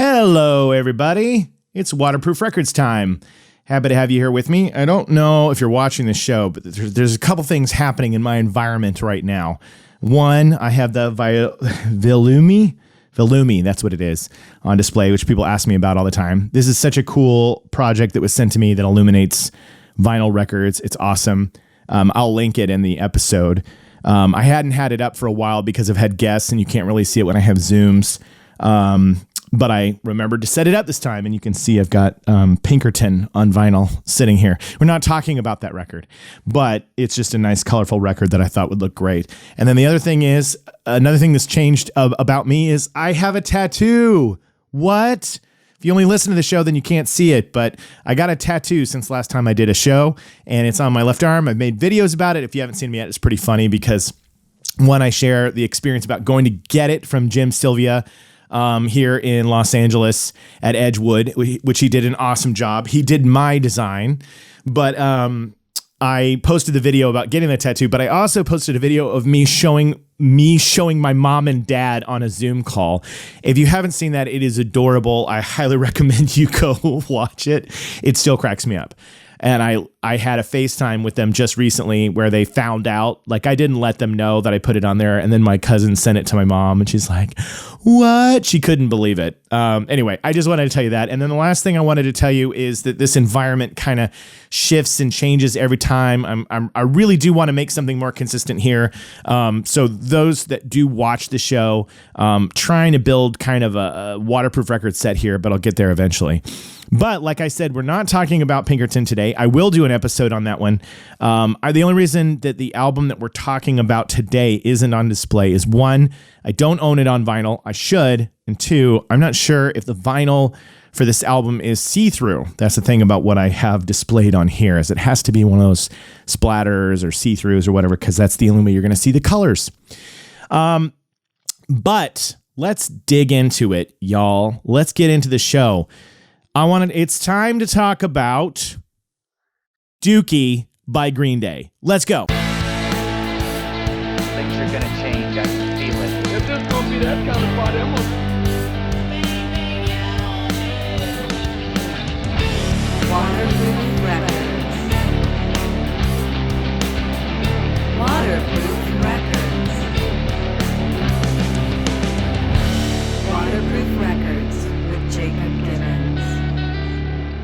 Hello, everybody. It's Waterproof Records time. Happy to have you here with me. I don't know if you're watching this show, but there's a couple things happening in my environment right now. One, I have the Volumi, that's what it is, on display, which people ask me about all the time. This is such a cool project that was sent to me that illuminates vinyl records. It's awesome. I'll link it in the episode. I hadn't had it up for a while because I've had guests and you can't really see it when I have Zooms. But I remembered to set it up this time, and you can see I've got Pinkerton on vinyl sitting here. We're not talking about that record, but it's just a nice, colorful record that I thought would look great. And then the other thing is, another thing that's changed about me is I have a tattoo. What? If you only listen to the show, then you can't see it, but I got a tattoo since last time I did a show, and it's on my left arm. I've made videos about it. If you haven't seen me yet, it's pretty funny because, one, I share the experience about going to get it from Jim Sylvia, here in Los Angeles at Edgewood, which he did an awesome job. He did my design, but I posted the video about getting the tattoo, but I also posted a video of me showing my mom and dad on a Zoom call. If you haven't seen that, it is adorable. I highly recommend you go watch it. It still cracks me up. And I had a FaceTime with them just recently where they found out, like I didn't let them know that I put it on there. And then my cousin sent it to my mom and she's like, what? She couldn't believe it. Anyway, I just wanted to tell you that. And then the last thing I wanted to tell you is that this environment kind of shifts and changes every time. I really do want to make something more consistent here. So those that do watch the show, trying to build kind of a waterproof record set here, but I'll get there eventually. But like I said, we're not talking about Pinkerton today. I will do an episode on that one. The only reason that the album that we're talking about today isn't on display is, one, I don't own it on vinyl. I should. And two, I'm not sure if the vinyl for this album is see-through. That's the thing about what I have displayed on here, is it has to be one of those splatters or see-throughs or whatever, because that's the only way you're going to see the colors. But let's dig into it, y'all. Let's get into the show. It's time to talk about Dookie by Green Day. Let's go. Things are gonna change, I can feel it. If there's gonna be that kind of party, I'm gonna... Waterproof Records. Waterproof Records. Waterproof Records with Jacob Gibbons.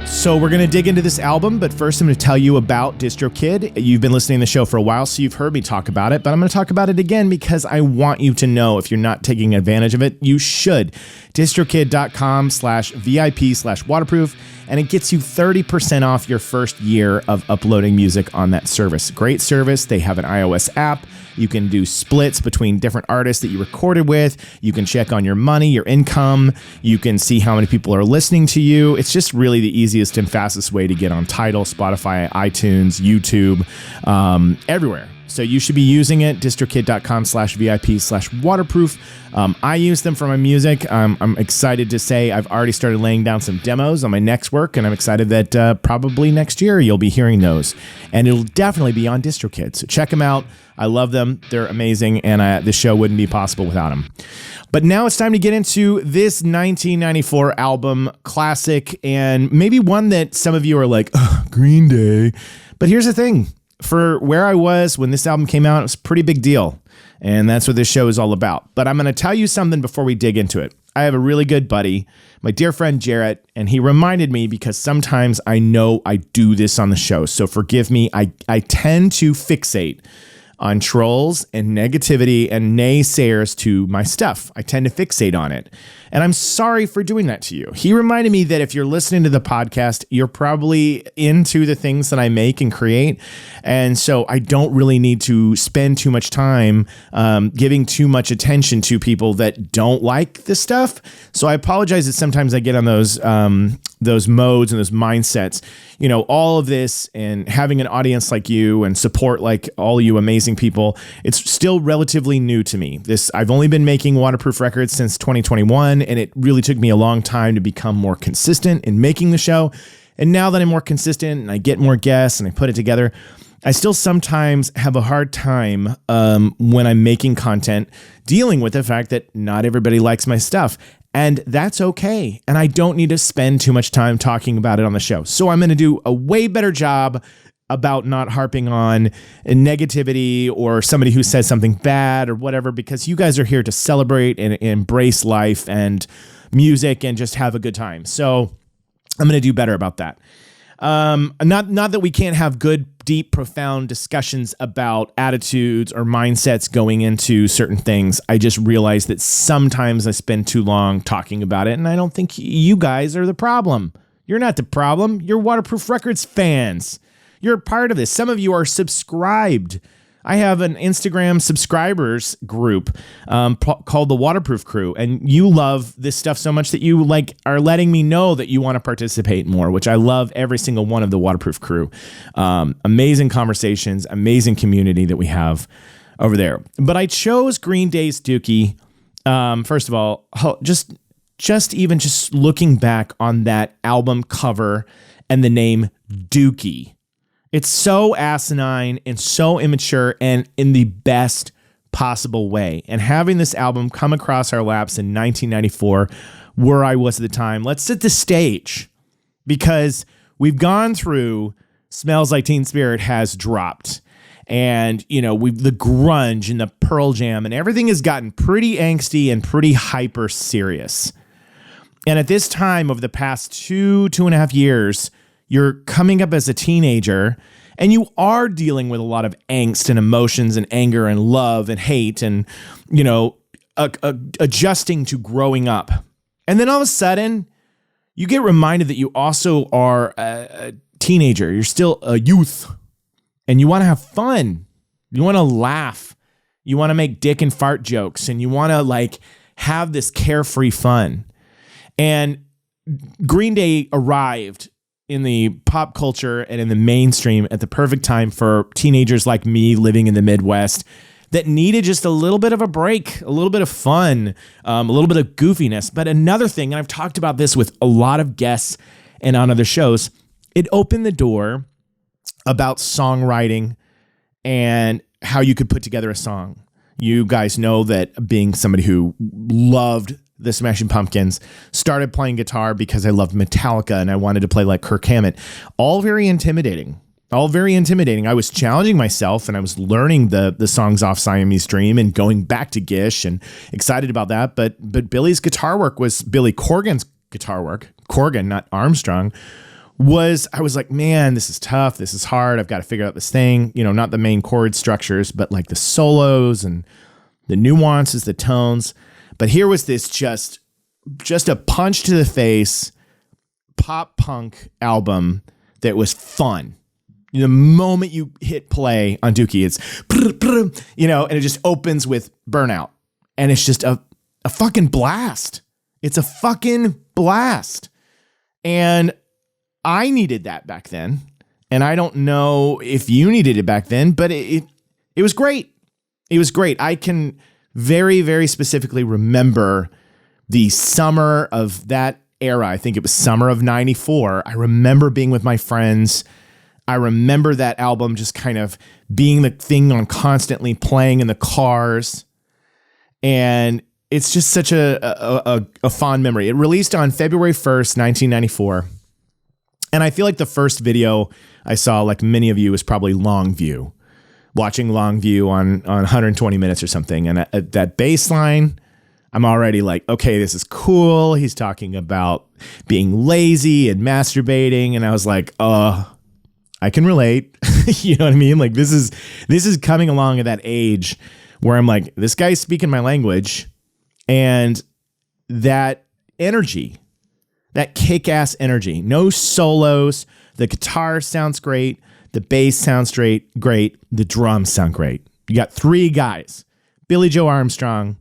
So we're going to dig into this album, but first I'm going to tell you about DistroKid. You've been listening to the show for a while, so you've heard me talk about it, but I'm going to talk about it again because I want you to know, if you're not taking advantage of it, you should. distrokid.com/VIP/waterproof, and it gets you 30% off your first year of uploading music on that service. Great service. They have an iOS app. You can do splits between different artists that you recorded with. You can check on your money, your income. You can see how many people are listening to you. It's just really the easiest and fastest way to get on Tidal, Spotify, iTunes, YouTube, everywhere. So you should be using it, distrokid.com/VIP/waterproof. I use them for my music. I'm excited to say I've already started laying down some demos on my next work, and I'm excited that probably next year you'll be hearing those. And it'll definitely be on DistroKid. So check them out. I love them. They're amazing, and this show wouldn't be possible without them. But now it's time to get into this 1994 album classic, and maybe one that some of you are like, Green Day. But here's the thing. For where I was when this album came out, it was a pretty big deal. And that's what this show is all about. But I'm going to tell you something before we dig into it. I have a really good buddy, my dear friend Jarrett, and he reminded me, because sometimes I know I do this on the show, so forgive me. I tend to fixate on trolls and negativity and naysayers to my stuff. I tend to fixate on it. And I'm sorry for doing that to you. He reminded me that if you're listening to the podcast, you're probably into the things that I make and create. And so I don't really need to spend too much time giving too much attention to people that don't like this stuff. So I apologize that sometimes I get on those modes and those mindsets. You know, all of this and having an audience like you and support like all you amazing people, it's still relatively new to me. I've only been making waterproof records since 2021, and it really took me a long time to become more consistent in making the show. And now that I'm more consistent and I get more guests and I put it together, I still sometimes have a hard time when I'm making content dealing with the fact that not everybody likes my stuff. And that's okay. And I don't need to spend too much time talking about it on the show. So I'm going to do a way better job about not harping on negativity or somebody who says something bad or whatever, because you guys are here to celebrate and embrace life and music and just have a good time. So I'm going to do better about that. Not that we can't have good, deep, profound discussions about attitudes or mindsets going into certain things. I just realize that sometimes I spend too long talking about it, and I don't think you guys are the problem. You're not the problem. You're Waterproof Records fans. You're a part of this. Some of you are subscribed. I have an Instagram subscribers group called the Waterproof Crew, and you love this stuff so much that you are letting me know that you want to participate more, which I love every single one of the Waterproof Crew. Amazing conversations, amazing community that we have over there. But I chose Green Day's Dookie. First of all, just looking back on that album cover and the name Dookie. It's so asinine and so immature and in the best possible way. And having this album come across our laps in 1994, where I was at the time, let's set the stage, because we've gone through Smells Like Teen Spirit has dropped, and the grunge and the Pearl Jam and everything has gotten pretty angsty and pretty hyper serious. And at this time, over the past 2.5 years, you're coming up as a teenager, and you are dealing with a lot of angst and emotions and anger and love and hate and, adjusting to growing up. And then all of a sudden, you get reminded that you also are a teenager. You're still a youth, and you want to have fun. You want to laugh. You want to make dick and fart jokes, and you want to have this carefree fun. And Green Day arrived in the pop culture and in the mainstream at the perfect time for teenagers like me living in the Midwest that needed just a little bit of a break, a little bit of fun, a little bit of goofiness. But another thing, and I've talked about this with a lot of guests and on other shows, it opened the door about songwriting and how you could put together a song. You guys know that, being somebody who loved the Smashing Pumpkins, started playing guitar because I loved Metallica and I wanted to play like Kirk Hammett. All very intimidating. I was challenging myself, and I was learning the songs off Siamese Dream and going back to Gish, and excited about that. But Billy's guitar work was Billy Corgan's guitar work. Corgan, not Armstrong. I was like, man, this is tough. This is hard. I've got to figure out this thing. Not the main chord structures, but like the solos and the nuances, the tones. But here was this just a punch to the face pop punk album that was fun. The moment you hit play on Dookie, it's, and it just opens with Burnout. And it's just a fucking blast. It's a fucking blast. And I needed that back then. And I don't know if you needed it back then, but it was great. It was great. I can very, very specifically remember the summer of that era. I think it was summer of 94. I remember being with my friends. I remember that album just kind of being the thing on constantly playing in the cars. And it's just such a fond memory. It released on February 1st, 1994. And I feel like the first video I saw, like many of you, was probably Longview. Watching Longview on 120 minutes or something. And at that bass line, I'm already like, okay, this is cool. He's talking about being lazy and masturbating. And I was like, I can relate. You know what I mean? Like, this is coming along at that age where I'm like, this guy's speaking my language. And that energy, that kick-ass energy, no solos. The guitar sounds great. The bass sounds great. The drums sound great. You got three guys: Billy Joe Armstrong,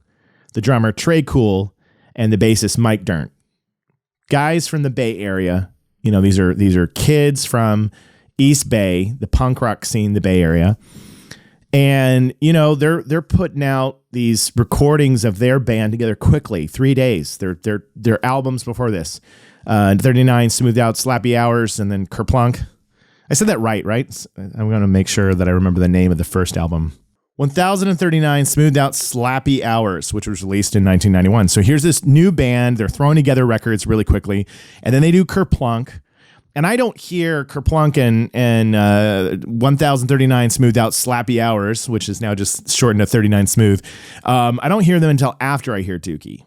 the drummer Trey Cool, and the bassist Mike Dirnt. Guys from the Bay Area. These are kids from East Bay, the punk rock scene, the Bay Area. And they're putting out these recordings of their band together quickly, 3 days. Their albums before this, 39 Smoothed Out Slappy Hours, and then Kerplunk. I said that right? I'm going to make sure that I remember the name of the first album. 1039 Smoothed Out Slappy Hours, which was released in 1991. So here's this new band. They're throwing together records really quickly. And then they do Kerplunk. And I don't hear Kerplunk and 1039 Smoothed Out Slappy Hours, which is now just shortened to 39 Smooth. I don't hear them until after I hear Dookie.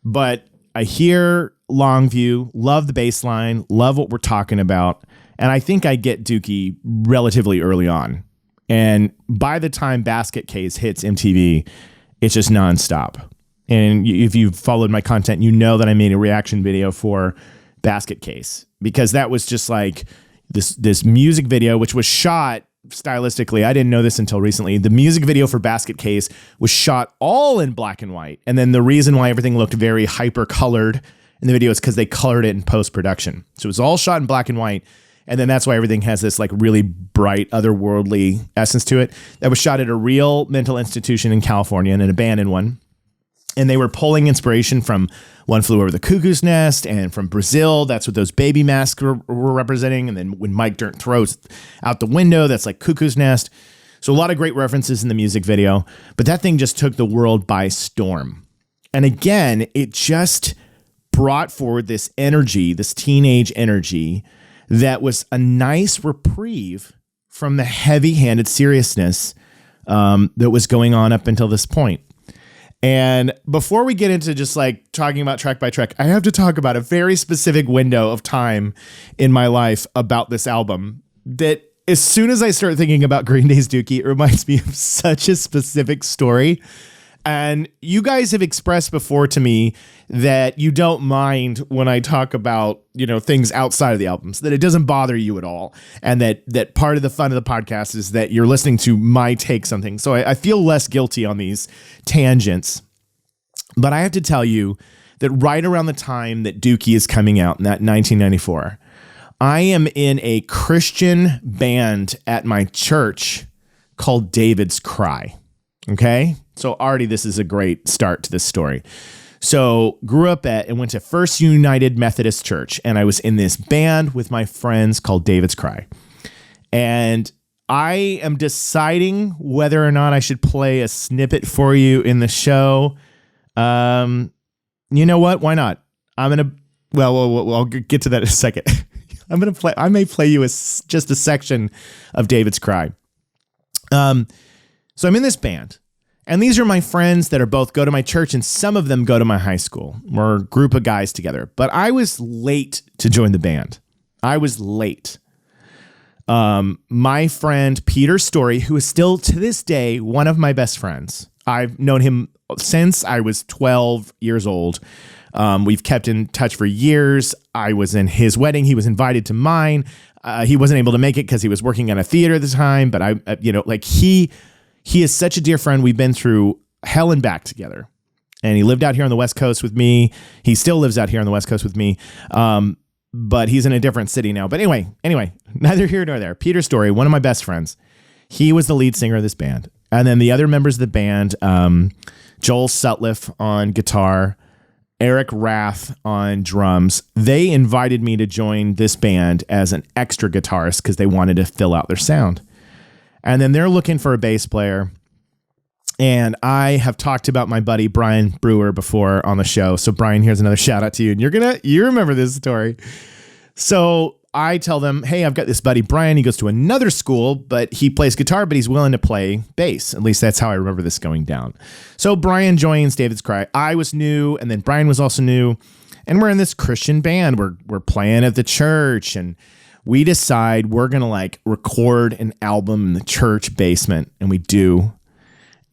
But I hear Longview, love the bass line, love what we're talking about. And I think I get Dookie relatively early on. And by the time Basket Case hits MTV, it's just nonstop. And if you've followed my content, you know that I made a reaction video for Basket Case, because that was just like this music video, which was shot stylistically. I didn't know this until recently. The music video for Basket Case was shot all in black and white. And then the reason why everything looked very hyper colored in the video is because they colored it in post-production. So it was all shot in black and white. And then that's why everything has this like really bright, otherworldly essence to it. That was shot at a real mental institution in California, and an abandoned one. And they were pulling inspiration from One Flew Over the Cuckoo's Nest and from Brazil. That's what those baby masks were representing. And then when Mike Dirnt throws out the window, that's like Cuckoo's Nest. So a lot of great references in the music video. But that thing just took the world by storm. And again, it just brought forward this energy, this teenage energy, that was a nice reprieve from the heavy-handed seriousness that was going on up until this point. And before we get into just like talking about track by track, I have to talk about a very specific window of time in my life about this album that as soon as I start thinking about Green Day's Dookie, it reminds me of such a specific story. And you guys have expressed before to me that you don't mind when I talk about, you know, things outside of the albums, that it doesn't bother you at all. And that part of the fun of the podcast is that you're listening to my take something. So I feel less guilty on these tangents. But I have to tell you that right around the time that Dookie is coming out in that 1994, I am in a Christian band at my church called David's Cry. Okay. So already this is a great start to this story. So grew up at and went to First United Methodist Church. And I was in this band with my friends called David's Cry. And I am deciding whether or not I should play a snippet for you in the show. You know what? Why not? I'll get to that in a second. I may play you just a section of David's Cry. So I'm in this band, and these are my friends that are both go to my church, and some of them go to my high school. We're a group of guys together, but I was late to join the band. I was late. My friend Peter Story, who is still to this day one of my best friends. I've known him since I was 12 years old. We've kept in touch for years. I was in his wedding. He was invited to mine. He wasn't able to make it because he was working at a theater at the time. But he is such a dear friend. We've been through hell and back together. And he lived out here on the West Coast with me. He still lives out here on the West Coast with me. But he's in a different city now. But anyway, neither here nor there. Peter Story, one of my best friends. He was the lead singer of this band. And then the other members of the band, Joel Sutliff on guitar, Eric Rath on drums. They invited me to join this band as an extra guitarist because they wanted to fill out their sound. And then they're looking for a bass player. And I have talked about my buddy Brian Brewer before on the show. So Brian, here's another shout out to you. And you remember this story. So I tell them, hey, I've got this buddy Brian. He goes to another school, but he plays guitar, but he's willing to play bass. At least that's how I remember this going down. So Brian joins David's Cry. I was new, and then Brian was also new. And we're in this Christian band. We're playing at the church, and we decide we're going to record an album in the church basement. And we do.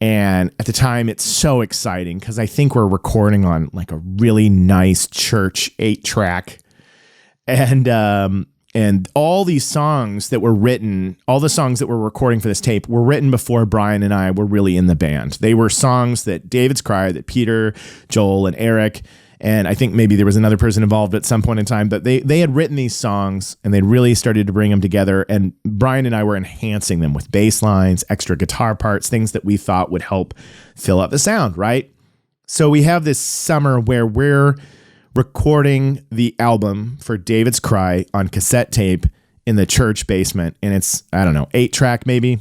And at the time, it's so exciting because I think we're recording on a really nice church 8-track. And all these songs that were written, all the songs that we're recording for this tape were written before Brian and I were really in the band. They were songs that David's Cry, that Peter, Joel, and Eric, and I think maybe there was another person involved at some point in time, but they had written these songs and they'd really started to bring them together. And Brian and I were enhancing them with bass lines, extra guitar parts, things that we thought would help fill up the sound, right? So we have this summer where we're recording the album for David's Cry on cassette tape in the church basement. And it's, 8-track maybe.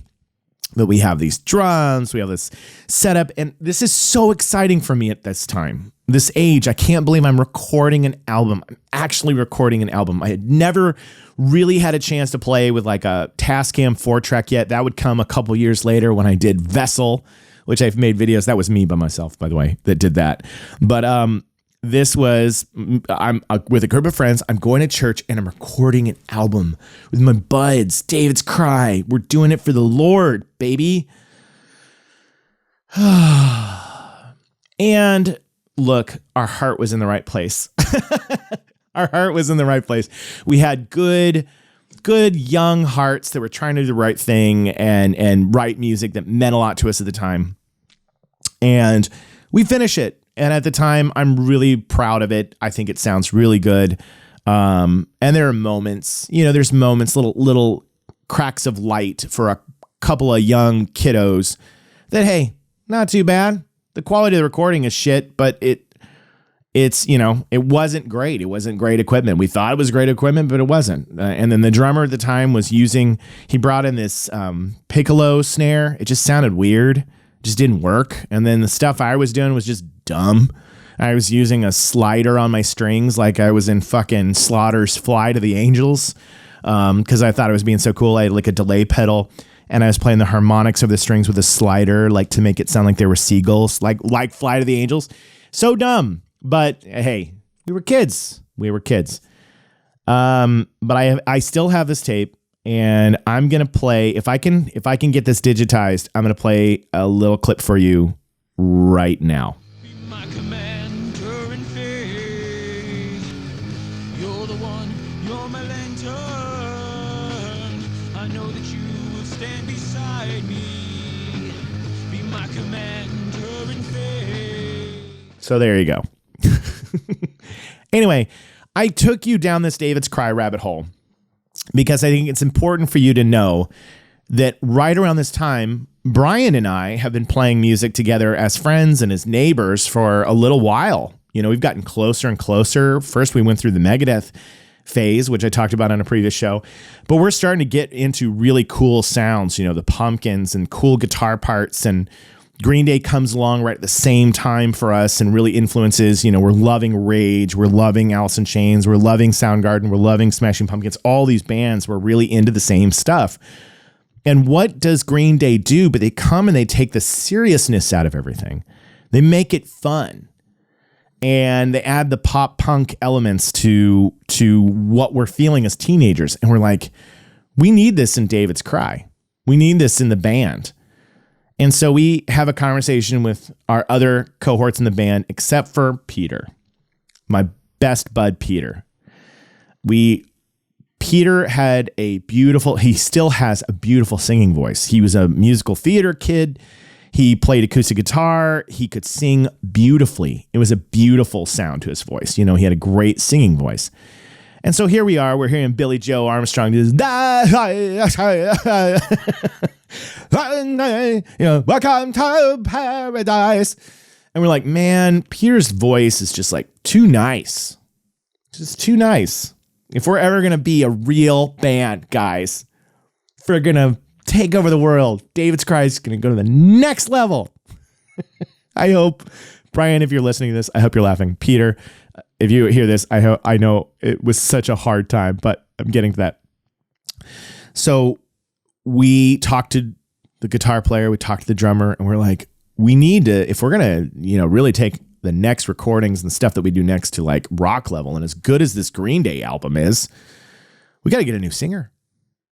But we have these drums, we have this setup, and this is so exciting for me at this time. This age, I can't believe I'm recording an album. I'm actually recording an album. I had never really had a chance to play with like a Tascam 4-track yet. That would come a couple years later when I did Vessel, which I've made videos. That was me by myself, by the way, that did that. But this was, I'm with a group of friends. I'm going to church and I'm recording an album with my buds. David's Cry. We're doing it for the Lord, baby. And look, our heart was in the right place. Our heart was in the right place. We had good young hearts that were trying to do the right thing and write music that meant a lot to us at the time. And we finish it. And at the time, I'm really proud of it. I think it sounds really good. And there are moments, there's moments, little cracks of light for a couple of young kiddos that, hey, not too bad. The quality of the recording is shit, but it wasn't great. It wasn't great equipment. We thought it was great equipment, but it wasn't. And then the drummer at the time he brought in this piccolo snare. It just sounded weird. Just didn't work. And then the stuff I was doing was just dumb. I was using a slider on my strings like I was in fucking Slaughter's Fly to the Angels, because I thought it was being so cool. I had like a delay pedal, and I was playing the harmonics of the strings with a slider, like to make it sound like they were seagulls, like Fly to the Angels. So dumb. But hey, we were kids. But I still have this tape. And I'm going to play, if I can get this digitized, I'm going to play a little clip for you right now. Be my commander in faith. You're the one, you're my lantern. I know that you will stand beside me. Be my commander in faith. So there you go. Anyway, I took you down this David's Cry rabbit hole because I think it's important for you to know that right around this time, Brian and I have been playing music together as friends and as neighbors for a little while. We've gotten closer and closer. First, we went through the Megadeth phase, which I talked about on a previous show, but we're starting to get into really cool sounds, the Pumpkins and cool guitar parts, and Green Day comes along right at the same time for us and really influences, we're loving Rage, we're loving Alice in Chains, we're loving Soundgarden, we're loving Smashing Pumpkins. All these bands were really into the same stuff. And what does Green Day do? But they come and they take the seriousness out of everything. They make it fun. And they add the pop punk elements to what we're feeling as teenagers. And we're like, we need this in David's Cry. We need this in the band. And so we have a conversation with our other cohorts in the band, except for Peter, my best bud, Peter. Peter had he still has a beautiful singing voice. He was a musical theater kid. He played acoustic guitar. He could sing beautifully. It was a beautiful sound to his voice. He had a great singing voice. And so here we are. We're hearing Billy Joe Armstrong do this. Welcome to paradise. And we're like, man, Peter's voice is just like too nice. Just too nice. If we're ever going to be a real band, guys, if we're going to take over the world, David's Cry is going to go to the next level. I hope, Brian, if you're listening to this, I hope you're laughing. Peter, if you hear this, I know it was such a hard time, but I'm getting to that. So we talked to the guitar player, we talked to the drummer, and we're like, we need to, if we're going to, really take the next recordings and stuff that we do next to like rock level, and as good as this Green Day album is, we got to get a new singer.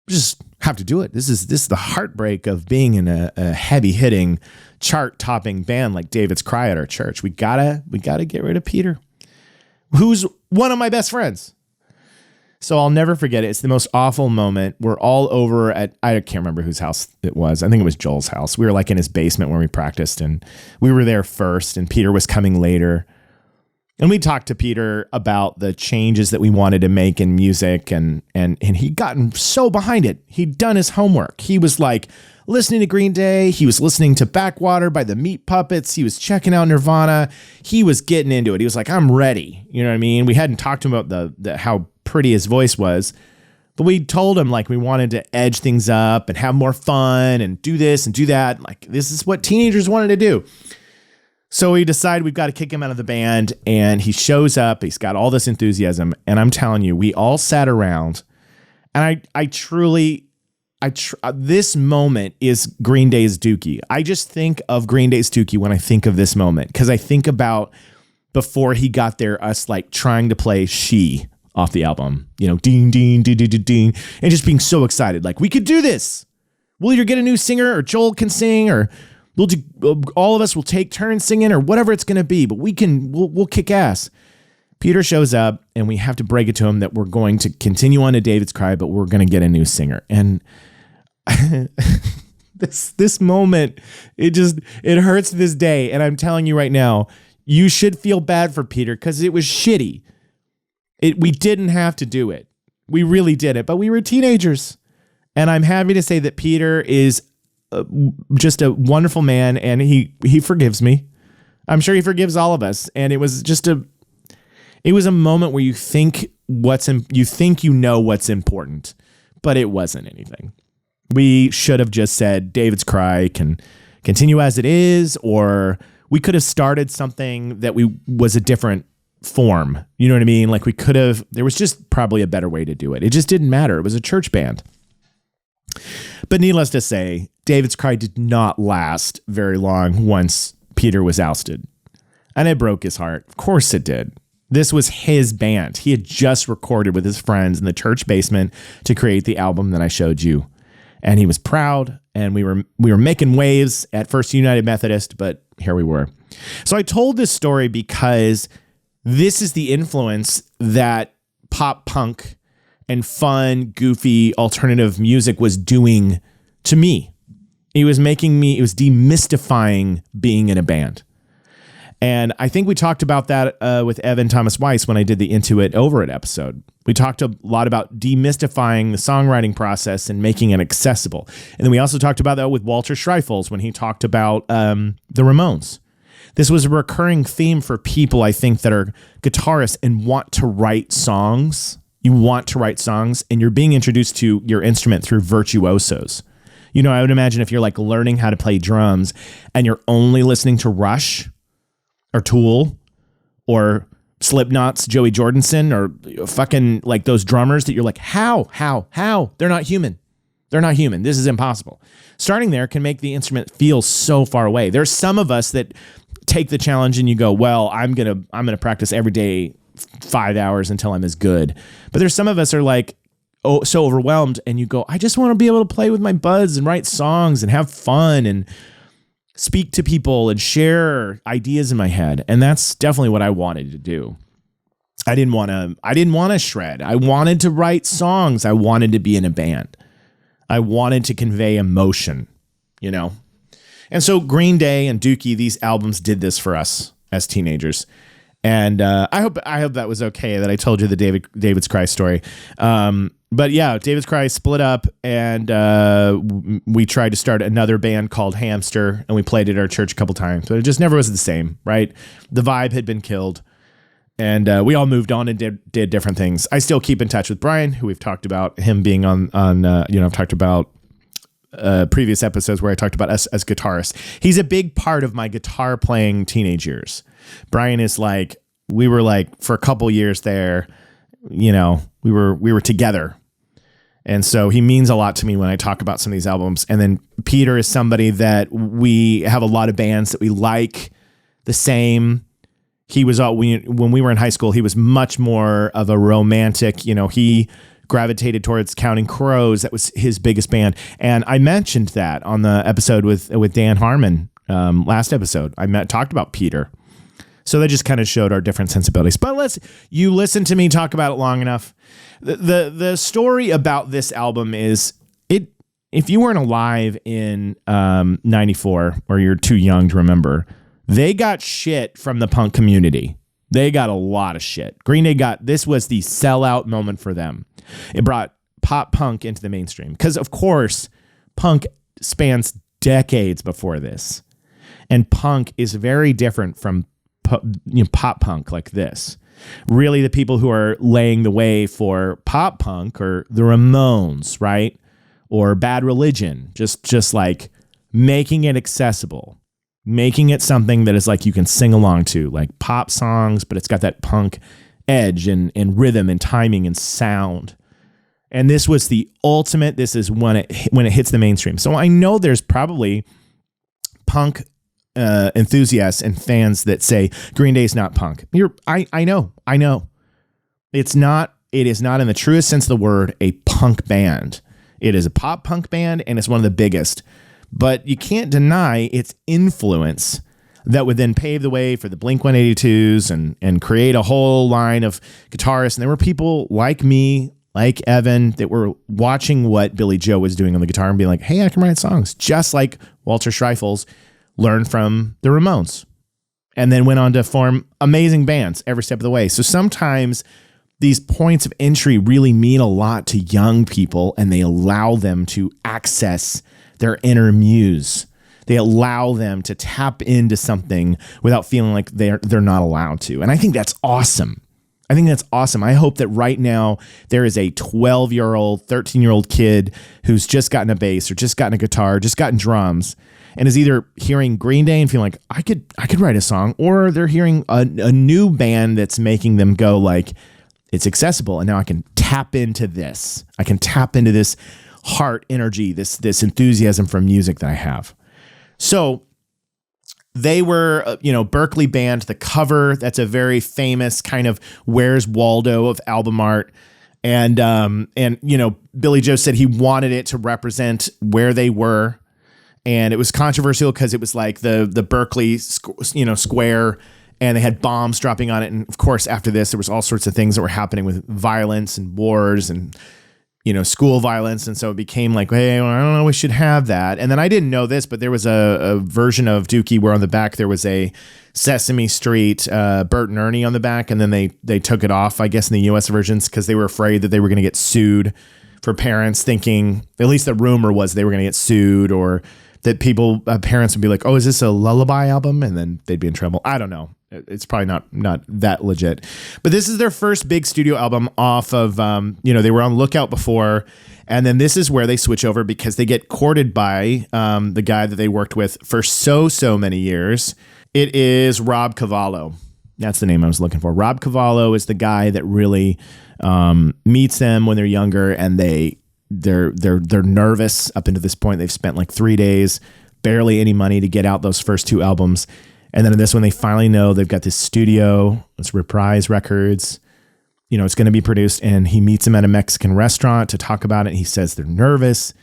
We just have to do it. This is the heartbreak of being in a heavy hitting, chart topping band like David's Cry at our church. We gotta get rid of Peter, who's one of my best friends. So I'll never forget it. It's the most awful moment. We're all over at, I can't remember whose house it was. I think it was Joel's house. We were like in his basement where we practiced, and we were there first, and Peter was coming later. And we talked to Peter about the changes that we wanted to make in music, and he'd gotten so behind it. He'd done his homework. He was like listening to Green Day. He was listening to Backwater by the Meat Puppets. He was checking out Nirvana. He was getting into it. He was like, I'm ready. You know what I mean? We hadn't talked to him about the how pretty his voice was, But we told him like we wanted to edge things up and have more fun and do this and do that. Like this is what teenagers wanted to do. So we decided we've got to kick him out of the band, and he shows up. He's got all this enthusiasm, and I'm telling you, we all sat around, and this moment is Green Day's Dookie. I just think of Green Day's Dookie when I think of this moment, because I think about before he got there, us like trying to play She off the album, ding, ding, ding, ding, ding, ding, and just being so excited, like we could do this. We'll either get a new singer, or Joel can sing, or we'll do, all of us will take turns singing, or whatever it's going to be, but we'll kick ass. Peter shows up, and we have to break it to him that we're going to continue on to David's Cry, but we're going to get a new singer. And this moment, it hurts to this day. And I'm telling you right now, you should feel bad for Peter because it was shitty. We didn't have to do it. We really did it, but we were teenagers. And I'm happy to say that Peter is just a wonderful man, and he forgives me. I'm sure he forgives all of us. And it was a moment where you think what's important, but it wasn't anything. We should have just said David's Cry can continue as it is, or we could have started something that was a different form. You know what I mean? Like there was just probably a better way to do it. It just didn't matter. It was a church band. But needless to say, David's Cry did not last very long once Peter was ousted. And it broke his heart. Of course it did. This was his band. He had just recorded with his friends in the church basement to create the album that I showed you. And he was proud, and we were making waves at First United Methodist, but here we were. So I told this story because this is the influence that pop punk and fun, goofy, alternative music was doing to me. It was demystifying being in a band. And I think we talked about that with Evan Thomas Weiss when I did the Into It Over It episode. We talked a lot about demystifying the songwriting process and making it accessible. And then we also talked about that with Walter Schreifels when he talked about the Ramones. This was a recurring theme for people, I think, that are guitarists and want to write songs. You want to write songs, and you're being introduced to your instrument through virtuosos. I would imagine if you're like learning how to play drums and you're only listening to Rush or Tool or Slipknot's Joey Jordison or fucking like those drummers that you're like, how? They're not human. They're not human. This is impossible. Starting there can make the instrument feel so far away. There's some of us that take the challenge and you go, well, I'm going to practice every day 5 hours until I'm as good. But there's some of us are like, so overwhelmed, and you go, I just want to be able to play with my buds and write songs and have fun and speak to people and share ideas in my head. And that's definitely what I wanted to do. I didn't want to shred. I wanted to write songs. I wanted to be in a band. I wanted to convey emotion, And so Green Day and Dookie, these albums did this for us as teenagers. And I hope that was okay that I told you the David's Cry story. But yeah, David's Cry split up, and we tried to start another band called Hamster, and we played at our church a couple times, but it just never was the same, right? The vibe had been killed, and we all moved on and did different things. I still keep in touch with Brian, who we've talked about him being on I've talked about previous episodes where I talked about us as guitarists. He's a big part of my guitar playing teenage years. Brian is like, we were like for a couple years there, we were together. And so he means a lot to me when I talk about some of these albums. And then Peter is somebody that we have a lot of bands that we like the same. He was when we were in high school, he was much more of a romantic, he gravitated towards Counting Crows. That was his biggest band. And I mentioned that on the episode with Dan Harmon, last episode. Talked about Peter. So that just kind of showed our different sensibilities. But you listen to me talk about it long enough. The story about this album is if you weren't alive in 94 or you're too young to remember, they got shit from the punk community. They got a lot of shit. Green Day this was the sellout moment for them. It brought pop punk into the mainstream because, of course, punk spans decades before this. And punk is very different from pop punk like this. Really, the people who are laying the way for pop punk are the Ramones, right? Or Bad Religion, just like making it accessible, making it something that is like you can sing along to, like pop songs, but it's got that punk edge and rhythm and timing and sound. And this was the ultimate. This is when it hits the mainstream. So I know there's probably punk enthusiasts and fans that say Green Day's not punk. I know. It's not. It is not in the truest sense of the word a punk band. It is a pop punk band, and it's one of the biggest. But you can't deny its influence that would then pave the way for the Blink-182s and create a whole line of guitarists. And there were people like me, like Evan, that were watching what Billy Joe was doing on the guitar and being like, hey, I can write songs. Just like Walter Schreifels learned from the Ramones and then went on to form amazing bands every step of the way. So sometimes these points of entry really mean a lot to young people, and they allow them to access their inner muse. They allow them to tap into something without feeling like they're not allowed to. And I think that's awesome. I hope that right now there is a 12-year-old, 13-year-old kid who's just gotten a bass or just gotten a guitar, just gotten drums, and is either hearing Green Day and feeling like I could write a song, or they're hearing a new band that's making them go like, it's accessible, and now I can tap into this. I can tap into this heart energy, this enthusiasm for music that I have. So they were, Berkeley band. The cover, that's a very famous kind of Where's Waldo of album art. And Billy Joe said he wanted it to represent where they were. And it was controversial because it was like the Berkeley, square, and they had bombs dropping on it. And of course, after this, there was all sorts of things that were happening with violence and wars and, school violence. And so it became like, hey, I don't know, we should have that. And then I didn't know this, but there was a version of Dookie where on the back there was a Sesame Street, Bert and Ernie on the back. And then they took it off, I guess, in the US versions because they were afraid that they were going to get sued for parents, thinking, at least the rumor was they were going to get sued, or that parents would be like, oh, is this a lullaby album? And then they'd be in trouble. I don't know. It's probably not that legit. But this is their first big studio album off of, they were on Lookout before. And then this is where they switch over because they get courted by the guy that they worked with for so many years. It is Rob Cavallo. That's the name I was looking for. Rob Cavallo is the guy that really meets them when they're younger, and they're nervous up until this point. They've spent like 3 days, barely any money to get out those first two albums. And then in this one, they finally know they've got this studio, it's Reprise Records, it's going to be produced. And he meets them at a Mexican restaurant to talk about it. And he says they're nervous,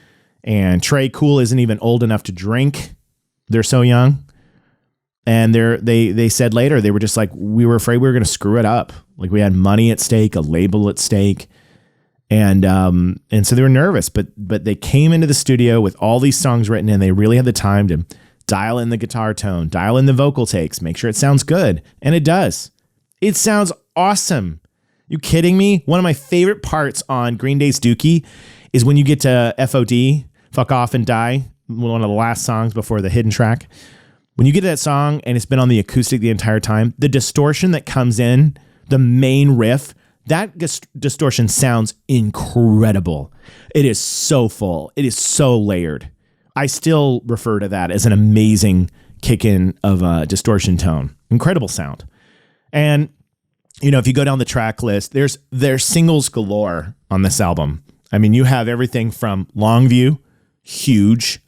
and Trey Cool isn't even old enough to drink. They're so young. And they said later, they were just like, we were afraid we were going to screw it up. Like we had money at stake, a label at stake. And so they were nervous, but they came into the studio with all these songs written, and they really had the time to dial in the guitar tone, dial in the vocal takes, make sure it sounds good. And it does. It sounds awesome. You kidding me? One of my favorite parts on Green Day's Dookie is when you get to FOD, Fuck Off and Die, one of the last songs before the hidden track. When you get to that song and it's been on the acoustic the entire time, the distortion that comes in, the main riff, that distortion sounds incredible. It is so full. It is so layered. I still refer to that as an amazing kick-in of a distortion tone. Incredible sound. And, if you go down the track list, there's singles galore on this album. I mean, you have everything from Longview, huge,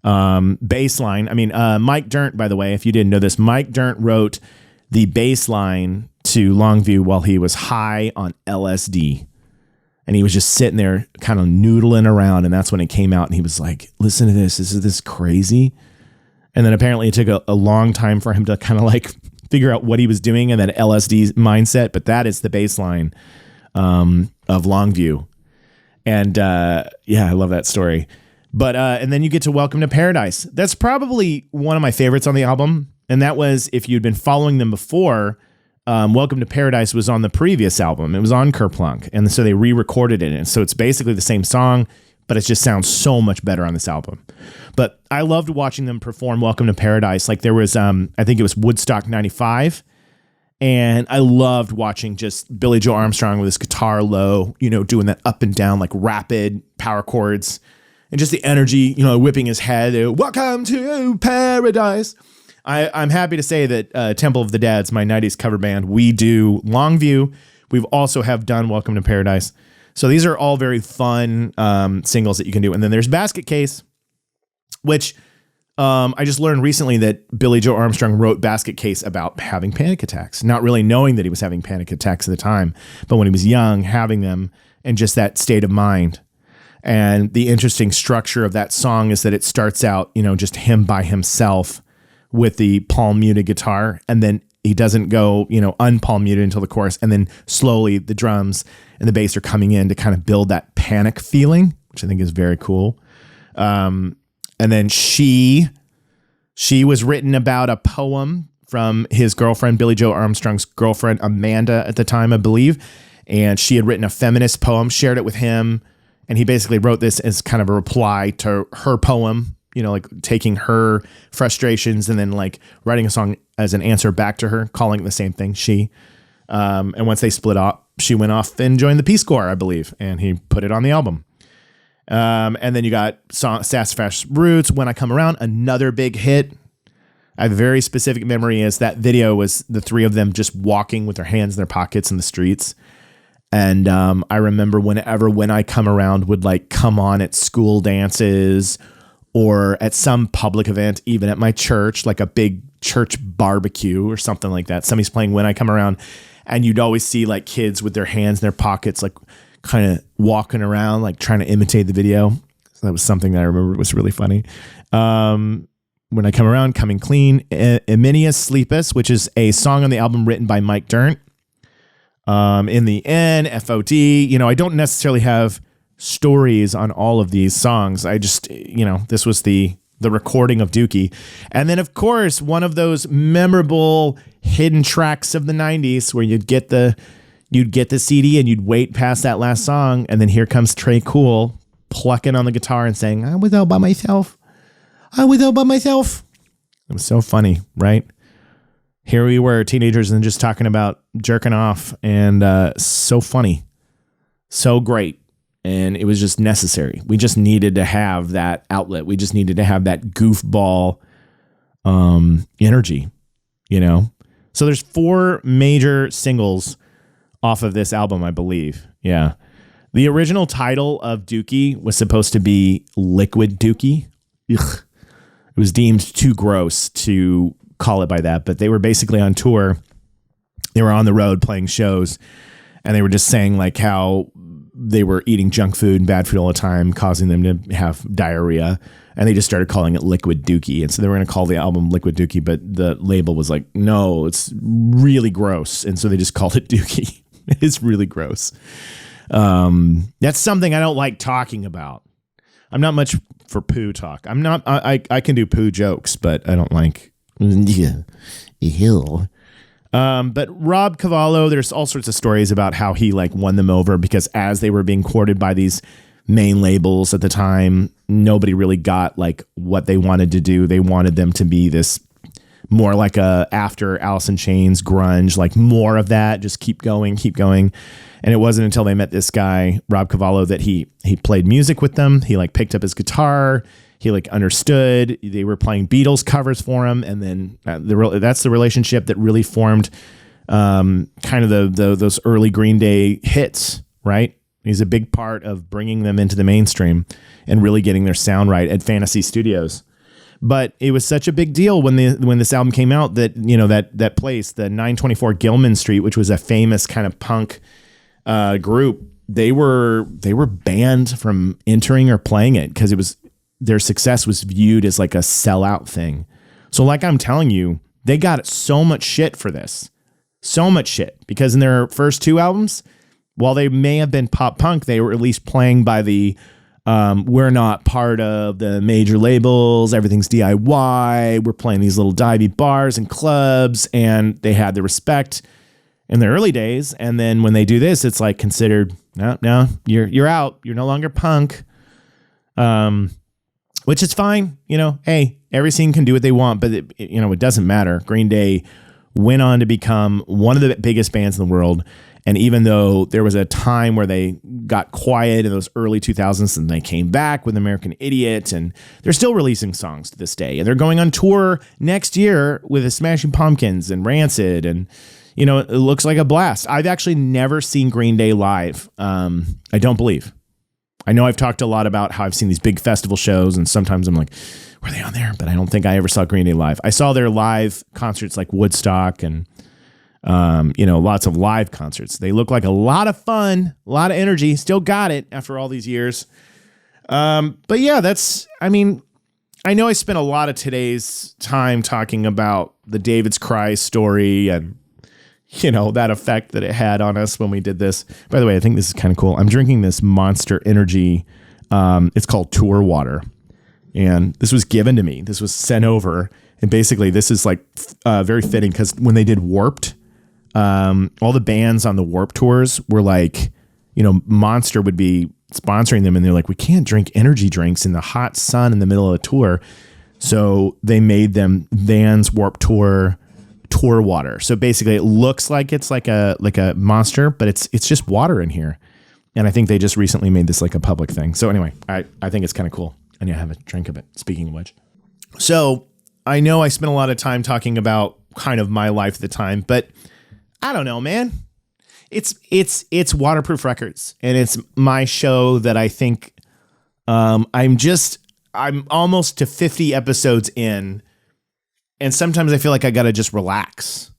bass line. I mean, Mike Dirnt, by the way, if you didn't know this, Mike Dirnt wrote the bass line to Longview while he was high on LSD. And he was just sitting there kind of noodling around. And that's when it came out. And he was like, listen to this. Is this crazy? And then apparently it took a long time for him to kind of like figure out what he was doing in that LSD mindset. But that is the bass line of Longview. And I love that story. But and then you get to Welcome to Paradise. That's probably one of my favorites on the album. And that was, if you'd been following them before, Welcome to Paradise was on the previous album. It was on Kerplunk. And so they re-recorded it. And so it's basically the same song, but it just sounds so much better on this album. But I loved watching them perform Welcome to Paradise. Like there was, I think it was Woodstock 95. And I loved watching just Billy Joe Armstrong with his guitar low, doing that up and down, like rapid power chords and just the energy, whipping his head. Welcome to paradise. I'm happy to say that Temple of the Dads, my 90s cover band, we do Longview. We've also have done Welcome to Paradise. So these are all very fun singles that you can do. And then there's Basket Case, which I just learned recently that Billy Joe Armstrong wrote Basket Case about having panic attacks, not really knowing that he was having panic attacks at the time, but when he was young, having them and just that state of mind. And the interesting structure of that song is that it starts out, just him by himself with the palm muted guitar, and then he doesn't go, unpalm muted until the chorus, and then slowly the drums and the bass are coming in to kind of build that panic feeling, which I think is very cool. And then she was written about a poem from his girlfriend, Billy Joe Armstrong's girlfriend, Amanda, at the time, I believe. And she had written a feminist poem, shared it with him. And he basically wrote this as kind of a reply to her poem, like taking her frustrations and then like writing a song as an answer back to her, calling it the same thing, she. And once they split up, she went off and joined the Peace Corps, I believe. And he put it on the album. And then you got Sassafras Roots, When I Come Around, another big hit. I have a very specific memory as that video was the three of them just walking with their hands in their pockets in the streets. And I remember whenever When I Come Around would like come on at school dances or at some public event, even at my church, like a big church barbecue or something like that. Somebody's playing When I Come Around, and you'd always see like kids with their hands in their pockets, like kind of walking around, like trying to imitate the video. So that was something that I remember was really funny. When I Come Around, Coming Clean, Eminius Sleepus, which is a song on the album written by Mike Dirnt. In the End, FOD, I don't necessarily have stories on all of these songs. I just, this was the recording of Dookie. And then of course, one of those memorable hidden tracks of the 90s where you'd get the CD and you'd wait past that last song. And then here comes Trey Cool plucking on the guitar and saying, I was all by myself. I was all by myself. It was so funny, right? Here we were, teenagers, and just talking about jerking off, and so funny, so great. And it was just necessary. We just needed to have that outlet. We just needed to have that goofball energy, So there's 4 major singles off of this album, I believe. Yeah. The original title of Dookie was supposed to be Liquid Dookie. Ugh. It was deemed too gross to call it by that, but they were basically on tour. They were on the road playing shows, and they were just saying like how they were eating junk food and bad food all the time, causing them to have diarrhea. And they just started calling it Liquid Dookie. And so they were going to call the album Liquid Dookie, but the label was like, no, it's really gross. And so they just called it Dookie. It's really gross. That's something I don't like talking about. I'm not much for poo talk. I can do poo jokes, but I don't like, hill. But Rob Cavallo, there's all sorts of stories about how he like won them over because as they were being courted by these main labels at the time, nobody really got like what they wanted to do. They wanted them to be this more like a after Alice in Chains grunge, like more of that, just keep going. And it wasn't until they met this guy, Rob Cavallo, that he played music with them. He like picked up his guitar. He like understood. They were playing Beatles covers for him, and then that's the relationship that really formed kind of those early Green Day hits. Right, he's a big part of bringing them into the mainstream and really getting their sound right at Fantasy Studios. But it was such a big deal when this album came out that that place, the 924 Gilman Street, which was a famous kind of punk group, they were banned from entering or playing it because their success was viewed as like a sellout thing. So like I'm telling you, they got so much shit for this. So much shit. Because in their first 2 albums, while they may have been pop punk, they were at least playing by the we're not part of the major labels, everything's DIY, we're playing these little divey bars and clubs, and they had the respect in the early days. And then when they do this, it's like considered, no, you're out. You're no longer punk. Which is fine. Hey, every scene can do what they want, but it doesn't matter. Green Day went on to become one of the biggest bands in the world. And even though there was a time where they got quiet in those early 2000s and they came back with American Idiot, and they're still releasing songs to this day. And they're going on tour next year with the Smashing Pumpkins and Rancid. And, you know, it looks like a blast. I've actually never seen Green Day live. I don't believe. I know I've talked a lot about how I've seen these big festival shows, and sometimes I'm like, were they on there? But I don't think I ever saw Green Day live. I saw their live concerts like Woodstock and lots of live concerts. They look like a lot of fun, a lot of energy. Still got it after all these years. But yeah, I know I spent a lot of today's time talking about the David's Cry story and, you know, that effect that it had on us when we did this. By the way, I think this is kind of cool. I'm drinking this Monster Energy. It's called Tour Water. And this was given to me. This was sent over. And basically this is like very fitting because when they did Warped, all the bands on the Warped tours were like, you know, Monster would be sponsoring them, and they're like, we can't drink energy drinks in the hot sun in the middle of a tour. So they made them Vans Warped Tour water. So basically it looks like it's like a Monster, but it's just water in here. And I think they just recently made this like a public thing. So anyway, I think it's kind of cool. I need to have a drink of it, speaking of which. So I know I spent a lot of time talking about kind of my life at the time, but I don't know, man. It's Waterproof Records, and it's my show that I think I'm almost to 50 episodes in, and sometimes I feel like I got to just relax.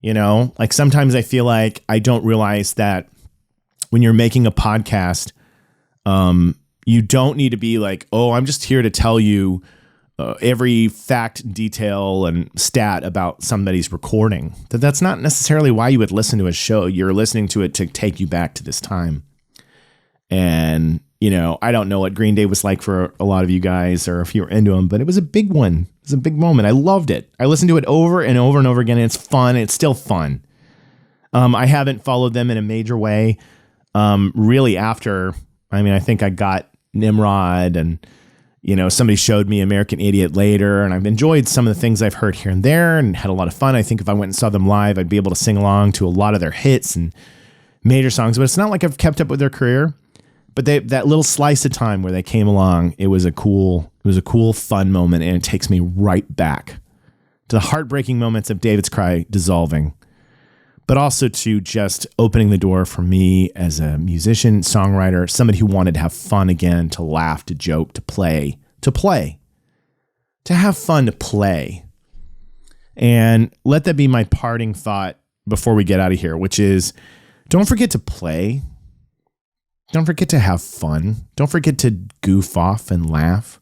You know, like sometimes I feel like I don't realize that when you're making a podcast, you don't need to be like, oh, I'm just here to tell you every fact, detail, and stat about somebody's recording. That's not necessarily why you would listen to a show. You're listening to it to take you back to this time. And, you know, I don't know what Green Day was like for a lot of you guys, or if you were into them, but it was a big one. It was a big moment. I loved it. I listened to it over and over and over again. And it's fun. It's still fun. I haven't followed them in a major way. Really after, I think I got Nimrod, and, you know, somebody showed me American Idiot later, and I've enjoyed some of the things I've heard here and there and had a lot of fun. I think if I went and saw them live, I'd be able to sing along to a lot of their hits and major songs, but it's not like I've kept up with their career. But that little slice of time where they came along, it was a cool, fun moment, and it takes me right back to the heartbreaking moments of David's Cry dissolving, but also to just opening the door for me as a musician, songwriter, somebody who wanted to have fun again, to laugh, to joke, to play, to have fun, to play. And let that be my parting thought before we get out of here, which is, don't forget to play. Don't forget to have fun. Don't forget to goof off and laugh.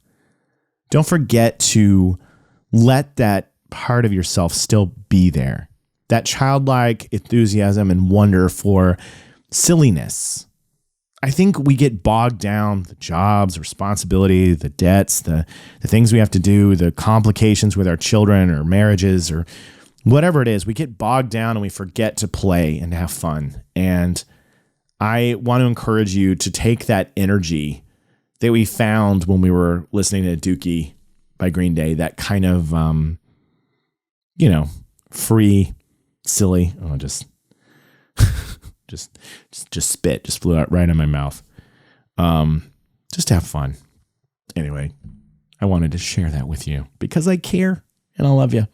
Don't forget to let that part of yourself still be there. That childlike enthusiasm and wonder for silliness. I think we get bogged down, the jobs, responsibility, the debts, the things we have to do, the complications with our children or marriages or whatever it is. We get bogged down and we forget to play and to have fun. And I want to encourage you to take that energy that we found when we were listening to Dookie by Green Day, that kind of, free, silly. Oh, just spit, just flew out right in my mouth. Just have fun. Anyway, I wanted to share that with you because I care and I love you.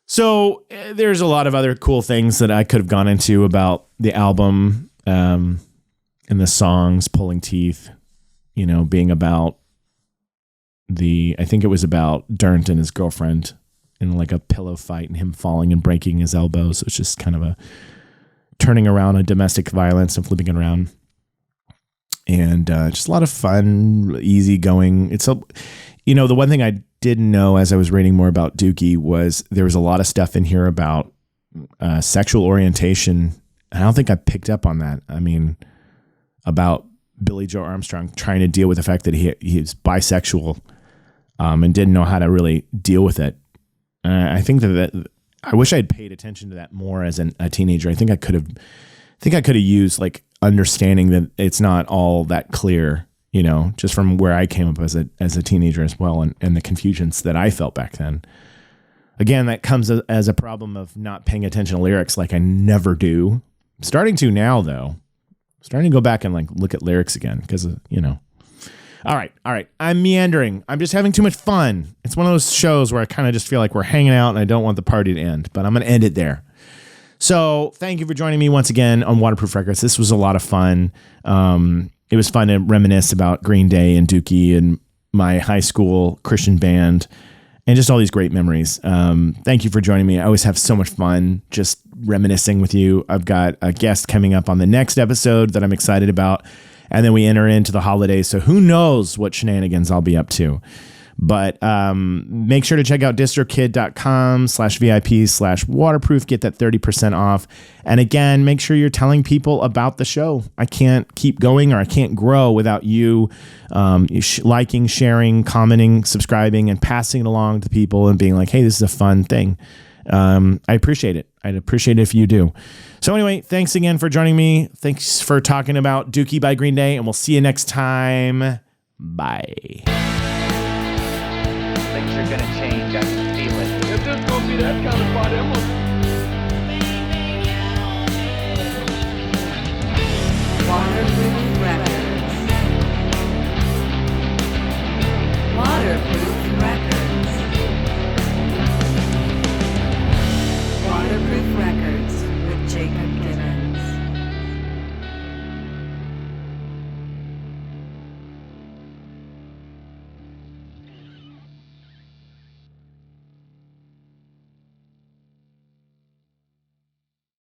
So there's a lot of other cool things that I could have gone into about the album, and the songs, Pulling Teeth, being about I think it was about Durnt and his girlfriend in like a pillow fight and him falling and breaking his elbow. So it's just kind of a turning around on domestic violence and flipping it around. And just a lot of fun, easy going. The one thing I didn't know as I was reading more about Dookie was there was a lot of stuff in here about sexual orientation. I don't think I picked up on that. About Billy Joe Armstrong trying to deal with the fact that he's bisexual, and didn't know how to really deal with it. I think that I wish I had paid attention to that more as a teenager. I think I could have used like understanding that it's not all that clear, just from where I came up as a teenager as well, and the confusions that I felt back then. Again, that comes as a problem of not paying attention to lyrics like I never do. I'm starting to now, though. Starting to go back and like look at lyrics again because, All right. I'm meandering. I'm just having too much fun. It's one of those shows where I kind of just feel like we're hanging out and I don't want the party to end, but I'm going to end it there. So thank you for joining me once again on Waterproof Records. This was a lot of fun. It was fun to reminisce about Green Day and Dookie and my high school Christian band and just all these great memories. Thank you for joining me. I always have so much fun just reminiscing with you. I've got a guest coming up on the next episode that I'm excited about. And then we enter into the holidays. So who knows what shenanigans I'll be up to. But make sure to check out distrokid.com/VIP/waterproof. Get that 30% off. And again, make sure you're telling people about the show. I can't keep going or I can't grow without you liking, sharing, commenting, subscribing, and passing it along to people and being like, hey, this is a fun thing. I appreciate it. I'd appreciate it if you do. So anyway, thanks again for joining me. Thanks for talking about Dookie by Green Day, and we'll see you next time. Bye. Things are gonna change, I can feel it. If this gonna be that kind of party, I'm gonna Waterproof